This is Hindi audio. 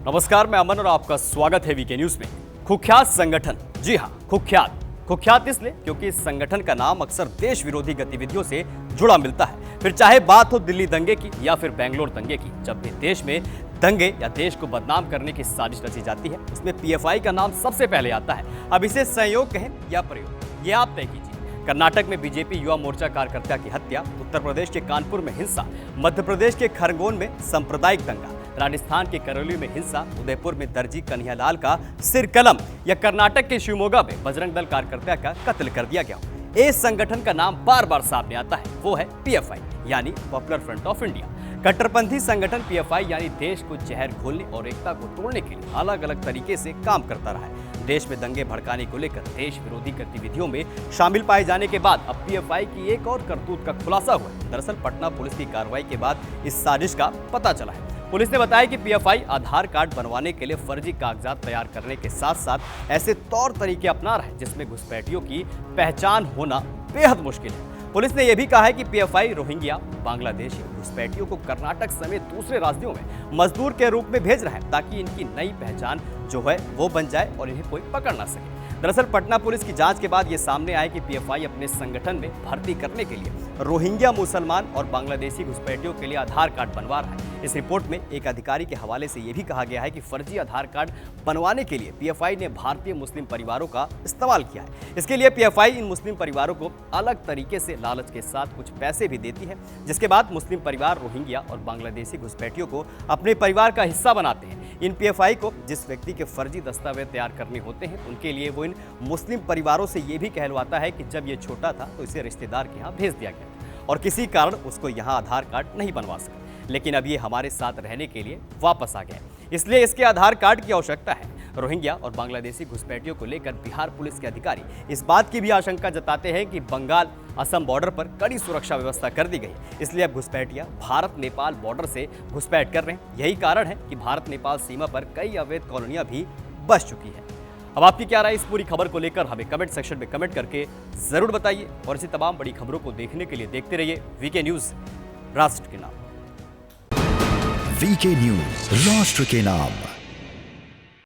नमस्कार, मैं अमन और आपका स्वागत है वीके न्यूज में। कुख्यात संगठन, जी हाँ, कुख्यात इसलिए क्योंकि इस संगठन का नाम अक्सर देश विरोधी गतिविधियों से जुड़ा मिलता है। फिर चाहे बात हो दिल्ली दंगे की या फिर बेंगलोर दंगे की, जब भी देश में दंगे या देश को बदनाम करने की साजिश रची जाती है, उसमें पीएफआई का नाम सबसे पहले आता है। अब इसे संयोग कहें या प्रयोग, ये आप तय कीजिए। कर्नाटक में बीजेपी युवा मोर्चा कार्यकर्ता की हत्या, उत्तर प्रदेश के कानपुर में हिंसा, मध्य प्रदेश के खरगोन में सांप्रदायिक दंगा, राजस्थान के करौली में हिंसा, उदयपुर में दर्जी कन्हैयालाल का सिर कलम या कर्नाटक के शिवमोगा में बजरंग दल कार्यकर्ता का कत्ल कर दिया गया। इस संगठन का नाम बार बार सामने आता है, वो है पीएफआई यानी पॉपुलर फ्रंट ऑफ इंडिया। कट्टरपंथी संगठन पीएफआई यानी देश को जहर घोलने और एकता को तोड़ने के लिए अलग अलग तरीके से काम करता रहा है। देश में दंगे भड़काने को लेकर देश विरोधी गतिविधियों में शामिल पाए जाने के बाद अब पीएफआई की एक और करतूत का खुलासा हुआ है। दरअसल पटना पुलिस की कार्रवाई के बाद इस साजिश का पता चला है। पुलिस ने बताया कि पीएफआई आधार कार्ड बनवाने के लिए फर्जी कागजात तैयार करने के साथ साथ ऐसे तौर तरीके अपना रहा है जिसमें घुसपैठियों की पहचान होना बेहद मुश्किल है। पुलिस ने यह भी कहा है कि पीएफआई रोहिंग्या, बांग्लादेशी घुसपैठियों को कर्नाटक समेत दूसरे राज्यों में मजदूर के रूप में भेज रहा है ताकि इनकी नई पहचान जो है वो बन जाए और इन्हें कोई पकड़ ना सके। दरअसल पटना पुलिस की जांच के बाद ये सामने आया कि पीएफआई अपने संगठन में भर्ती करने के लिए रोहिंग्या मुसलमान और बांग्लादेशी घुसपैठियों के लिए आधार कार्ड बनवा रहा है। इस रिपोर्ट में एक अधिकारी के हवाले से यह भी कहा गया है कि फर्जी आधार कार्ड बनवाने के लिए पीएफआई ने भारतीय मुस्लिम परिवारों का इस्तेमाल किया है। इसके लिए पीएफआई इन मुस्लिम परिवारों को अलग तरीके से लालच के साथ कुछ पैसे भी देती है, जिसके बाद मुस्लिम परिवार रोहिंग्या और बांग्लादेशी घुसपैठियों को अपने परिवार का हिस्सा बनाते हैं। इन पीएफआई को जिस व्यक्ति के फर्जी दस्तावेज तैयार करने होते हैं, उनके लिए वो इन मुस्लिम परिवारों से ये भी कहलवाता है कि जब ये छोटा था तो इसे रिश्तेदार के यहाँ भेज दिया गया और किसी कारण उसको यहाँ आधार कार्ड नहीं बनवा सके, लेकिन अब ये हमारे साथ रहने के लिए वापस आ गया, इसलिए इसके आधार कार्ड की आवश्यकता है। रोहिंग्या और बांग्लादेशी घुसपैठियों को लेकर बिहार पुलिस के अधिकारी इस बात की भी आशंका जताते हैं कि बंगाल असम बॉर्डर पर कड़ी सुरक्षा व्यवस्था कर दी गई, इसलिए अब घुसपैठिया भारत नेपाल बॉर्डर से घुसपैठ कर रहे हैं। यही कारण है कि भारत नेपाल सीमा पर कई अवैध कॉलोनियां भी बस चुकी है। अब आपकी क्या राय इस पूरी खबर को लेकर हमें कमेंट सेक्शन में कमेंट करके जरूर बताइए और ऐसी तमाम बड़ी खबरों को देखने के लिए देखते रहिए वीके न्यूज, राष्ट्र के नाम। वीके न्यूज, राष्ट्र के नाम।